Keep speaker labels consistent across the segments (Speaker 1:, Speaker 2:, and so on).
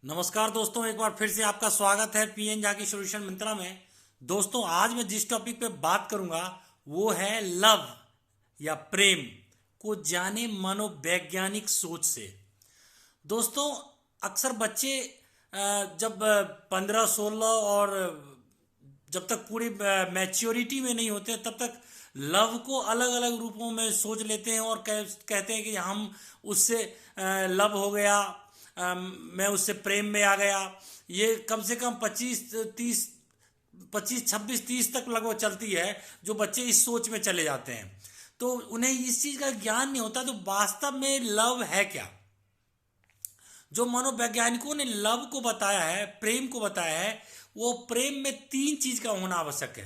Speaker 1: नमस्कार दोस्तों, एक बार फिर से आपका स्वागत है पीएन झा की सॉल्यूशन मंत्रा में। दोस्तों, आज मैं जिस टॉपिक पे बात करूंगा वो है लव या प्रेम को जाने मनोवैज्ञानिक सोच से। दोस्तों, अक्सर बच्चे जब 15 16 और जब तक पूरी मैच्योरिटी में नहीं होते तब तक लव को अलग अलग रूपों में सोच लेते हैं और कहते हैं कि हम उससे लव हो गया, मैं उससे प्रेम में आ गया। ये कम से कम 25 26 30 तक लगभग चलती है जो बच्चे इस सोच में चले जाते हैं। तो उन्हें इस चीज़ का ज्ञान नहीं होता तो वास्तव में लव है क्या। जो मनोवैज्ञानिकों ने लव को बताया है, प्रेम को बताया है, वो प्रेम में 3 चीज का होना आवश्यक है।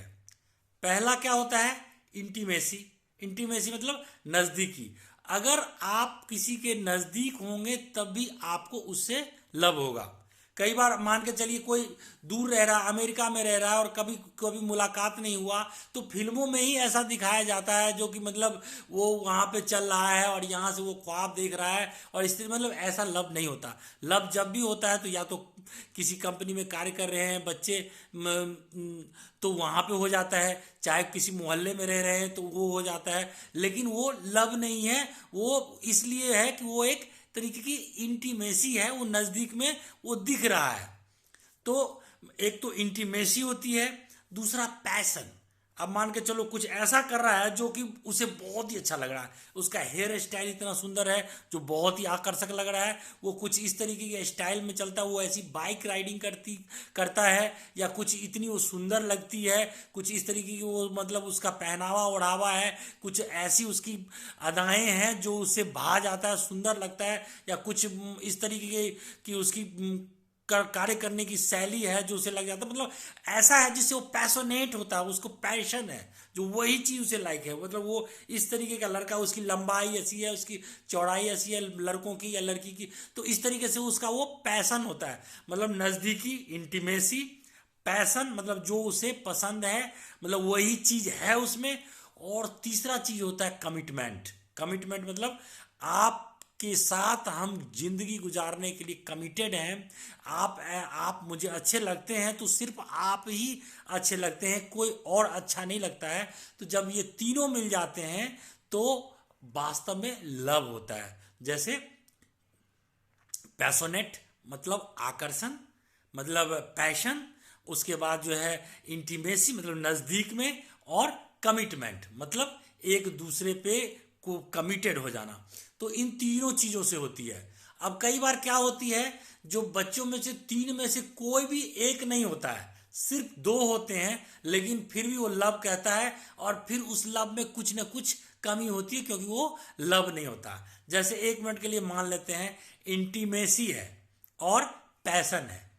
Speaker 1: पहला क्या होता है? इंटीमेसी। इंटीमेसी मतलब नजदीकी। अगर आप किसी के नजदीक होंगे तब भी आपको उससे लव होगा। कई बार मान के चलिए कोई दूर रह रहा, अमेरिका में रह रहा है और कभी कभी मुलाकात नहीं हुआ, तो फिल्मों में ही ऐसा दिखाया जाता है जो कि मतलब वो वहाँ पे चल रहा है और यहाँ से वो ख्वाब देख रहा है और इस तरह मतलब ऐसा लव नहीं होता। लव जब भी होता है तो या तो किसी कंपनी में कार्य कर रहे हैं बच्चे तो वहाँ पे हो जाता है, चाहे किसी मोहल्ले में रह रहे हैं तो वो हो जाता है, लेकिन वो लव नहीं है। वो इसलिए है कि वो एक तरीके की इंटीमेसी है, वो नज़दीक में वो दिख रहा है। तो एक तो इंटीमेसी होती है, दूसरा पैशन। अब मान के चलो कुछ ऐसा कर रहा है जो कि उसे बहुत ही अच्छा लग रहा है, उसका हेयर स्टाइल इतना सुंदर है जो बहुत ही आकर्षक लग रहा है, वो कुछ इस तरीके के स्टाइल में चलता है, वो ऐसी बाइक राइडिंग करता है, या कुछ इतनी वो सुंदर लगती है, कुछ इस तरीके की वो मतलब उसका पहनावा ओढ़ावा है, कुछ ऐसी उसकी अदाएं हैं जो उससे भा जाता है, सुंदर लगता है, या कुछ इस तरीके की उसकी कार्य करने की शैली है जो उसे लग जाता है, मतलब ऐसा है जिससे वो पैशनेट होता है, उसको पैशन है, जो वही चीज उसे लाइक है। मतलब वो इस तरीके का लड़का, उसकी लंबाई ऐसी है, उसकी चौड़ाई ऐसी है लड़कों की या लड़की की, तो इस तरीके से उसका वो पैशन होता है। मतलब नजदीकी, इंटीमेसी, पैशन मतलब जो उसे पसंद है, मतलब वही चीज है उसमें। और तीसरा चीज होता है कमिटमेंट। कमिटमेंट मतलब आप के साथ हम जिंदगी गुजारने के लिए कमिटेड हैं। आप मुझे अच्छे लगते हैं तो सिर्फ आप ही अच्छे लगते हैं, कोई और अच्छा नहीं लगता है। तो जब ये तीनों मिल जाते हैं तो वास्तव में लव होता है। जैसे पैशनेट मतलब आकर्षण, मतलब पैशन, उसके बाद जो है इंटीमेसी मतलब नज़दीक में, और कमिटमेंट मतलब एक दूसरे पे को कमिटेड हो जाना। तो इन तीनों चीज़ों से होती है। अब कई बार क्या होती है, जो बच्चों में से तीन में से कोई भी एक नहीं होता है, सिर्फ दो होते हैं, लेकिन फिर भी वो लव कहता है और फिर उस लव में कुछ ना कुछ कमी होती है क्योंकि वो लव नहीं होता। जैसे 1 मिनट के लिए मान लेते हैं इंटीमेसी है और पैशन है,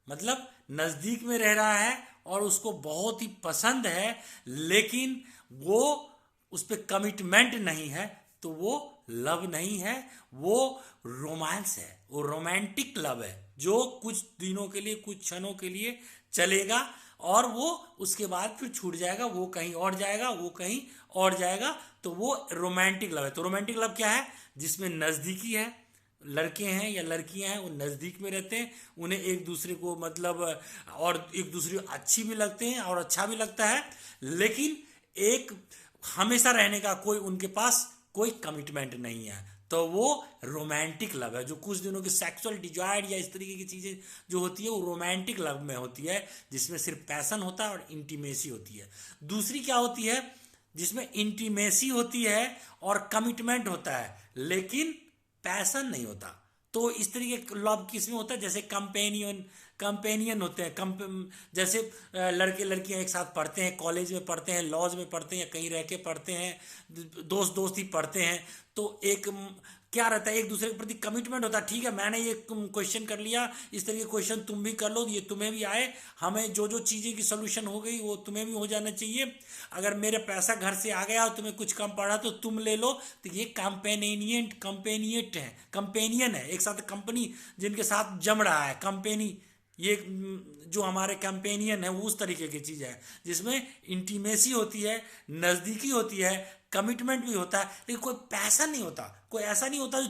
Speaker 1: मतलब नज़दीक में रह रहा है और उसको बहुत ही पसंद है, लेकिन वो उस पर कमिटमेंट नहीं है, तो वो लव नहीं है, वो रोमांस है, वो रोमांटिक लव है जो कुछ दिनों के लिए, कुछ क्षणों के लिए चलेगा और वो उसके बाद फिर छूट जाएगा, वो कहीं और जाएगा, वो कहीं और जाएगा। तो वो रोमांटिक लव है। तो रोमांटिक लव क्या है? जिसमें नज़दीकी है, लड़के हैं या लड़कियां हैं वो नज़दीक में रहते हैं, उन्हें एक दूसरे को मतलब और एक दूसरे को अच्छी भी लगते हैं और अच्छा भी लगता है, लेकिन एक हमेशा रहने का कोई उनके पास कोई कमिटमेंट नहीं है। तो वो रोमांटिक लव है। जो कुछ दिनों की सेक्सुअल डिजायर या इस तरीके की चीज़ें जो होती है वो रोमांटिक लव में होती है, जिसमें सिर्फ पैशन होता है और इंटीमेसी होती है। दूसरी क्या होती है? जिसमें इंटीमेसी होती है और कमिटमेंट होता है लेकिन पैशन नहीं होता। तो इस तरीके लव किस में होता है? जैसे कंपेनियन कंपेनियन होते हैं, जैसे लड़के लड़कियां एक साथ पढ़ते हैं, कॉलेज में पढ़ते हैं, लॉज में पढ़ते हैं या कहीं रह के पढ़ते हैं, दोस्त दोस्त ही पढ़ते हैं, तो एक क्या रहता है, एक दूसरे के प्रति कमिटमेंट होता है। ठीक है, मैंने ये क्वेश्चन कर लिया, इस तरह के क्वेश्चन तुम भी कर लो, ये तुम्हें भी आए, हमें जो जो चीज़ें की सोल्यूशन हो गई वो तुम्हें भी हो जाना चाहिए। अगर मेरे पैसा घर से आ गया और तुम्हें कुछ कम पड़ा तो तुम ले लो। तो ये कंपेनियट है, कंपेनियन है, एक साथ कंपनी जिनके साथ जम रहा है कंपेनी, ये जो हमारे कंपेनियन है वो उस तरीके की चीज़ है जिसमें इंटीमेसी होती है, नज़दीकी होती है, कमिटमेंट भी होता है, लेकिन कोई पैसा नहीं होता, कोई ऐसा नहीं होता जो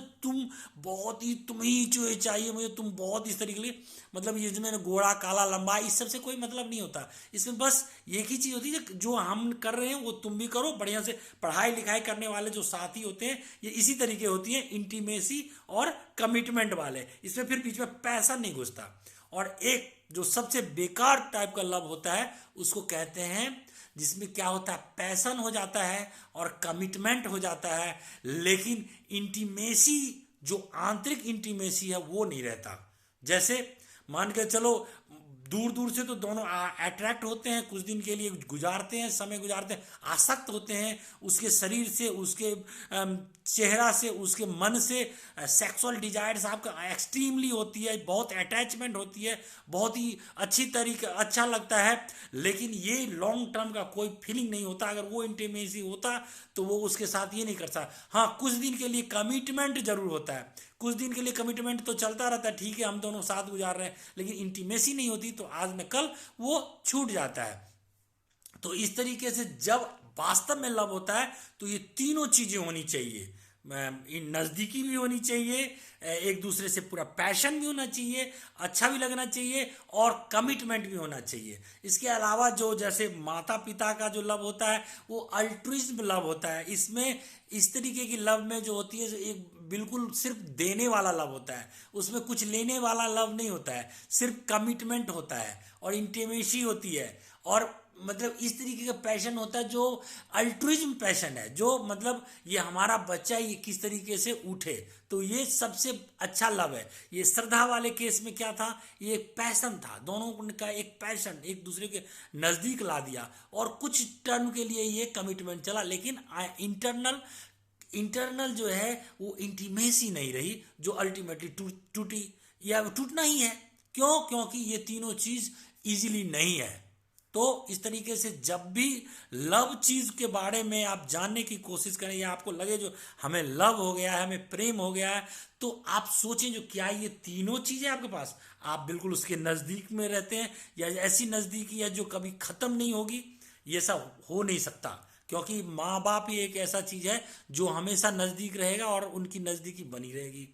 Speaker 1: तुम ही जो चाहिए मुझे, तुम बहुत इस तरीके के, मतलब ये जिसमें गोरा काला लंबा इस सब से कोई मतलब नहीं होता। इसमें बस एक ही चीज़ होती है, जो हम कर रहे हैं वो तुम भी करो बढ़िया से। पढ़ाई लिखाई करने वाले जो साथी होते हैं ये इसी तरीके होती हैं, इंटीमेसी और कमिटमेंट वाले, इसमें फिर बीच में पैसा नहीं घुसता। और एक जो सबसे बेकार टाइप का लव होता है उसको कहते हैं, जिसमें क्या होता है, पैशन हो जाता है और कमिटमेंट हो जाता है, लेकिन इंटीमेसी, जो आंतरिक इंटीमेसी है वो नहीं रहता। जैसे मान के चलो दूर दूर से तो दोनों अट्रैक्ट होते हैं, कुछ दिन के लिए गुजारते हैं, समय गुजारते हैं, आसक्त होते हैं उसके शरीर से, उसके चेहरा से, उसके मन से। सेक्सुअल डिजायर्स आपका एक्सट्रीमली होती है, बहुत अटैचमेंट होती है, बहुत ही अच्छी तरीके अच्छा लगता है, लेकिन ये लॉन्ग टर्म का कोई फीलिंग नहीं होता। अगर वो इंटीमेसी होता तो वो उसके साथ ये नहीं करता। हाँ, कुछ दिन के लिए कमिटमेंट जरूर होता है, कुछ दिन के लिए कमिटमेंट तो चलता रहता है, ठीक है हम दोनों साथ गुजार रहे हैं, लेकिन इंटीमेसी नहीं होती तो आज न कल वो छूट जाता है। तो इस तरीके से जब वास्तव में लव होता है तो ये तीनों चीजें होनी चाहिए, नज़दीकी भी होनी चाहिए, एक दूसरे से पूरा पैशन भी होना चाहिए, अच्छा भी लगना चाहिए और कमिटमेंट भी होना चाहिए। इसके अलावा जो जैसे माता पिता का जो लव होता है वो अल्ट्रुइज्म लव होता है। इसमें इस तरीके की लव में जो होती है एक बिल्कुल सिर्फ देने वाला लव होता है, उसमें कुछ लेने वाला लव नहीं होता है, सिर्फ कमिटमेंट होता है और इंटीमेसी होती है, और मतलब इस तरीके का पैशन होता है जो अल्ट्रुइज्म पैशन है, जो मतलब ये हमारा बच्चा ये किस तरीके से उठे, तो ये सबसे अच्छा लव है। ये श्रद्धा वाले केस में क्या था, ये एक पैशन था, दोनों का एक पैशन एक दूसरे के नज़दीक ला दिया, और कुछ टर्म के लिए ये कमिटमेंट चला, लेकिन इंटरनल जो है वो इंटीमेसी नहीं रही, जो अल्टीमेटली टूटी या टूटना ही है। क्यों? क्योंकि ये तीनों चीज इजीली नहीं है। तो इस तरीके से जब भी लव चीज के बारे में आप जानने की कोशिश करें या आपको लगे जो हमें लव हो गया है, हमें प्रेम हो गया है, तो आप सोचें जो क्या ये तीनों चीजें आपके पास, आप बिल्कुल उसके नजदीक में रहते हैं, या ऐसी नजदीकी है जो कभी खत्म नहीं होगी। ये सब हो नहीं सकता, क्योंकि माँ बाप ही एक ऐसा चीज है जो हमेशा नजदीक रहेगा और उनकी नजदीकी बनी रहेगी।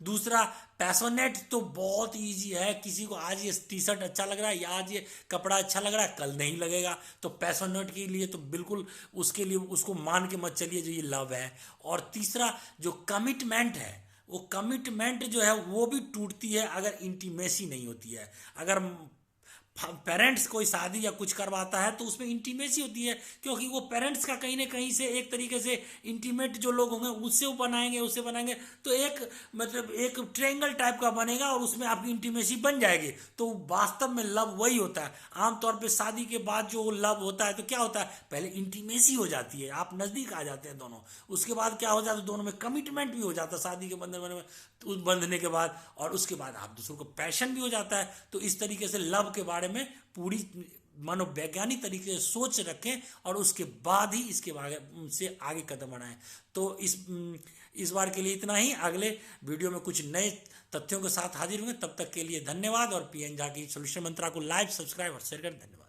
Speaker 1: दूसरा, पैशनेट तो बहुत इजी है, किसी को आज ये टी शर्ट अच्छा लग रहा है या आज ये कपड़ा अच्छा लग रहा है, कल नहीं लगेगा, तो पैशनेट के लिए तो बिल्कुल उसके लिए उसको मान के मत चलिए जो ये लव है। और तीसरा जो कमिटमेंट है, वो कमिटमेंट जो है वो भी टूटती है अगर इंटीमेसी नहीं होती है। अगर पेरेंट्स कोई शादी या कुछ करवाता है तो उसमें इंटीमेसी होती है, क्योंकि वो पेरेंट्स का कहीं ना कहीं से एक तरीके से इंटीमेट जो लोग होंगे उससे वो बनाएंगे तो एक मतलब एक ट्रायंगल टाइप का बनेगा और उसमें आपकी इंटीमेसी बन जाएगी। तो वास्तव में लव वही होता है। आमतौर पे शादी के बाद जो लव होता है तो क्या होता है, पहले इंटीमेसी हो जाती है, आप नज़दीक आ जाते हैं दोनों, उसके बाद क्या हो जाता है, दोनों में कमिटमेंट भी हो जाता है शादी के बंधने के बाद, और उसके बाद आप दूसरों को पैशन भी हो जाता है। तो इस तरीके से लव के बारे में पूरी मनोवैज्ञानिक तरीके से सोच रखें और उसके बाद ही इसके बारे से आगे कदम बढ़ाएं। तो इस बार के लिए इतना ही। अगले वीडियो में कुछ नए तथ्यों के साथ हाजिर होंगे, तब तक के लिए धन्यवाद। और पीएन झा की सोल्यूशन मंत्रा को लाइक, सब्सक्राइब और शेयर करें। धन्यवाद।